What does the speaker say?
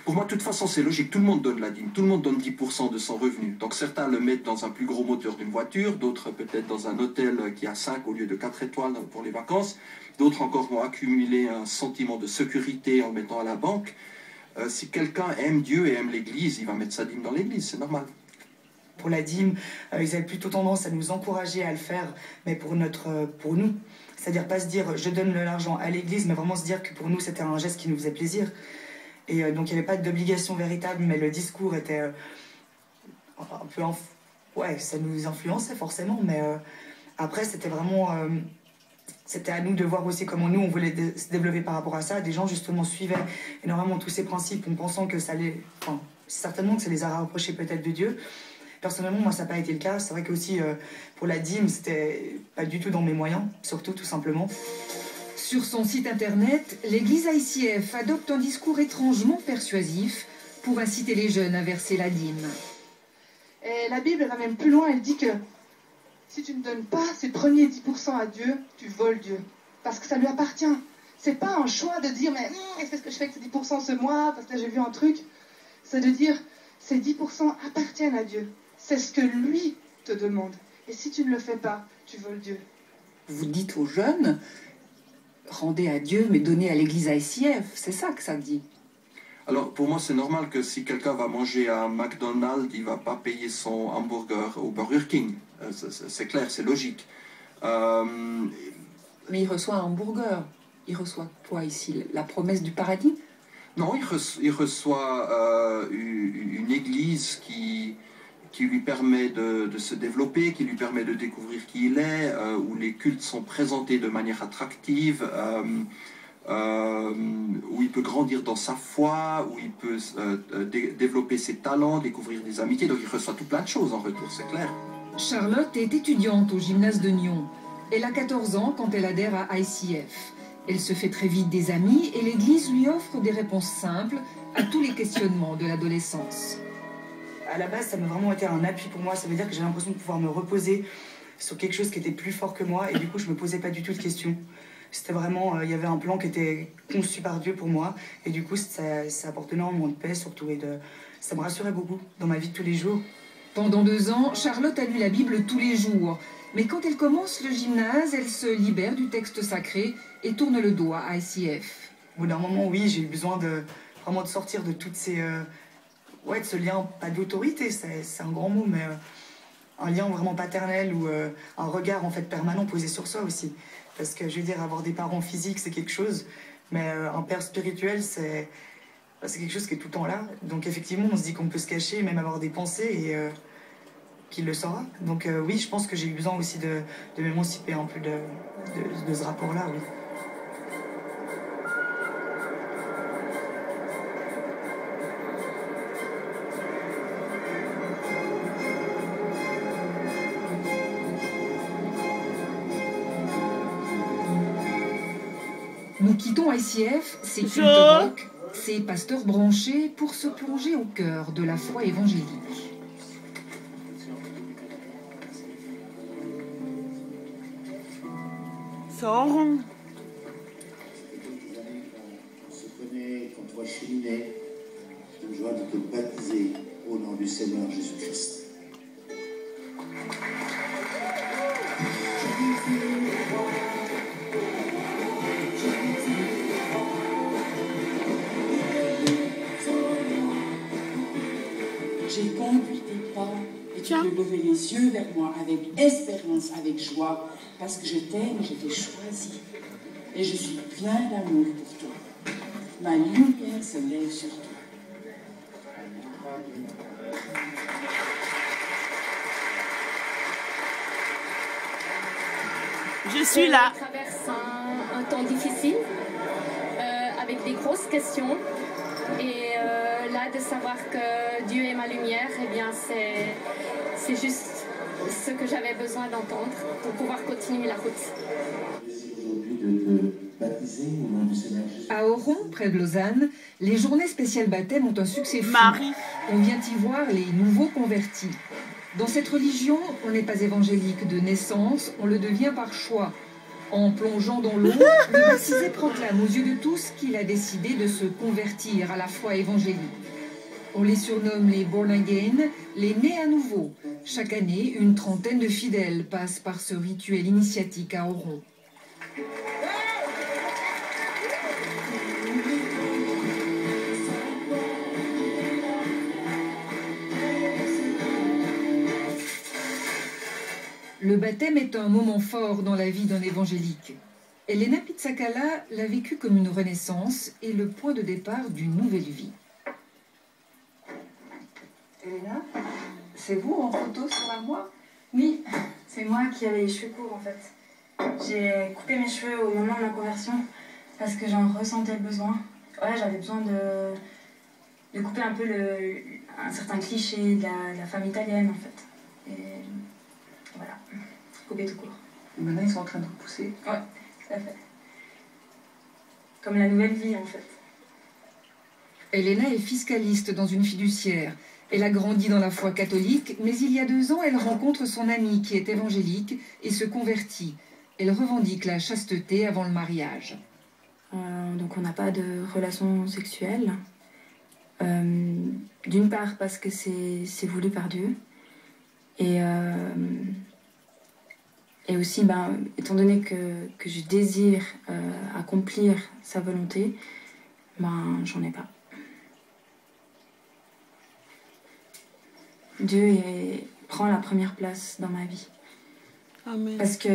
Pour moi, de toute façon, c'est logique. Tout le monde donne la dîme. Tout le monde donne 10% de son revenu. Donc certains le mettent dans un plus gros moteur d'une voiture, d'autres peut-être dans un hôtel qui a 5 au lieu de 4 étoiles pour les vacances. D'autres encore vont accumuler un sentiment de sécurité en le mettant à la banque. Si quelqu'un aime Dieu et aime l'Église, il va mettre sa dîme dans l'Église, c'est normal. Pour la dîme, ils avaient plutôt tendance à nous encourager à le faire, mais pour nous. C'est-à-dire pas se dire je donne l'argent à l'Église, mais vraiment se dire que pour nous c'était un geste qui nous faisait plaisir. Et donc il n'y avait pas d'obligation véritable, mais le discours était un peu... Ouais, ça nous influençait forcément, mais après c'était vraiment... c'était à nous de voir aussi comment nous on voulait se développer par rapport à ça. Des gens justement suivaient énormément tous ces principes en pensant que ça allait... Enfin, certainement que ça les a rapprochés peut-être de Dieu. Personnellement, moi ça n'a pas été le cas. C'est vrai qu'aussi pour la dîme, c'était pas du tout dans mes moyens, surtout tout simplement. Sur son site internet, l'église ICF adopte un discours étrangement persuasif pour inciter les jeunes à verser la dîme. Et la Bible va même plus loin, elle dit que si tu ne donnes pas ces premiers 10% à Dieu, tu voles Dieu. Parce que ça lui appartient. C'est pas un choix de dire, mais qu'est-ce que je fais avec ces 10% ce mois, parce que là j'ai vu un truc. C'est de dire, ces 10% appartiennent à Dieu. C'est ce que lui te demande. Et si tu ne le fais pas, tu voles Dieu. Vous dites aux jeunes... rendez à Dieu, mais donnez à l'église ICF. C'est ça que ça dit. Alors, pour moi, c'est normal que si quelqu'un va manger à McDonald's, il ne va pas payer son hamburger au Burger King. C'est clair, c'est logique. Mais il reçoit un hamburger. Il reçoit quoi ici? La promesse du paradis? Non, il reçoit une église qui lui permet de se développer, qui lui permet de découvrir qui il est, où les cultes sont présentés de manière attractive, où il peut grandir dans sa foi, où il peut développer ses talents, découvrir des amitiés. Donc il reçoit tout plein de choses en retour, c'est clair. Charlotte est étudiante au gymnase de Nyon. Elle a 14 ans quand elle adhère à ICF. Elle se fait très vite des amis et l'église lui offre des réponses simples à tous les questionnements de l'adolescence. À la base, ça m'a vraiment été un appui pour moi. Ça veut dire que j'ai l'impression de pouvoir me reposer sur quelque chose qui était plus fort que moi. Et du coup, je me posais pas du tout de questions. C'était vraiment... il y avait un plan qui était conçu par Dieu pour moi. Et du coup, ça apporte énormément de paix, surtout. Et ça me rassurait beaucoup dans ma vie de tous les jours. Pendant 2 ans, Charlotte a lu la Bible tous les jours. Mais quand elle commence le gymnase, elle se libère du texte sacré et tourne le dos à ICF. Au bout d'un moment, oui, j'ai eu besoin vraiment de sortir de toutes ces... ouais, de ce lien, pas d'autorité, c'est un grand mot, mais un lien vraiment paternel ou un regard en fait permanent posé sur soi aussi. Parce que je veux dire, avoir des parents physiques, c'est quelque chose, mais un père spirituel, c'est quelque chose qui est tout le temps là. Donc effectivement, on se dit qu'on peut se cacher, même avoir des pensées et qu'il le saura. Donc oui, je pense que j'ai eu besoin aussi de m'émanciper un peu de ce rapport-là, oui. Nous quittons ICF, ces cultes rock, ces pasteurs branchés, pour se plonger au cœur de la foi évangélique. Sors. On se connaît quand on va cheminer. C'est une joie de te baptiser au nom du Seigneur Jésus-Christ. J'ai conduit tes pas et tu peux lever les yeux vers moi avec espérance, avec joie, parce que je t'aime, je t'ai choisi et je suis plein d'amour pour toi. Ma lumière se lève sur toi. Je suis là. On traverse un temps difficile, avec des grosses questions. Et là, de savoir que Dieu est ma lumière, eh bien, c'est juste ce que j'avais besoin d'entendre pour pouvoir continuer la route. À Oron, près de Lausanne, les journées spéciales baptême ont un succès fou. On vient y voir les nouveaux convertis. Dans cette religion, on n'est pas évangélique de naissance, on le devient par choix. En plongeant dans l'eau, le baptisé proclame aux yeux de tous qu'il a décidé de se convertir à la foi évangélique. On les surnomme les born again, les nés à nouveau. Chaque année, une trentaine de fidèles passent par ce rituel initiatique à Oron. Le baptême est un moment fort dans la vie d'un évangélique. Elena Pizzakala l'a vécu comme une renaissance et le point de départ d'une nouvelle vie. Elena, c'est vous en photo sur l'armoire? Oui, c'est moi qui avais les cheveux courts en fait. J'ai coupé mes cheveux au moment de ma conversion parce que j'en ressentais le besoin. Ouais, j'avais besoin de couper un peu un certain cliché de la femme italienne en fait. Et voilà, couper tout court. Et maintenant ils sont en train de repousser? Ouais, tout à fait. Comme la nouvelle vie en fait. Elena est fiscaliste dans une fiduciaire. Elle a grandi dans la foi catholique, mais il y a 2 ans, elle rencontre son amie qui est évangélique et se convertit. Elle revendique la chasteté avant le mariage. Donc on n'a pas de relation sexuelle. D'une part parce que c'est voulu par Dieu. Et aussi, étant donné que je désire accomplir sa volonté, j'en ai pas. Dieu prend la première place dans ma vie. Amen. Parce que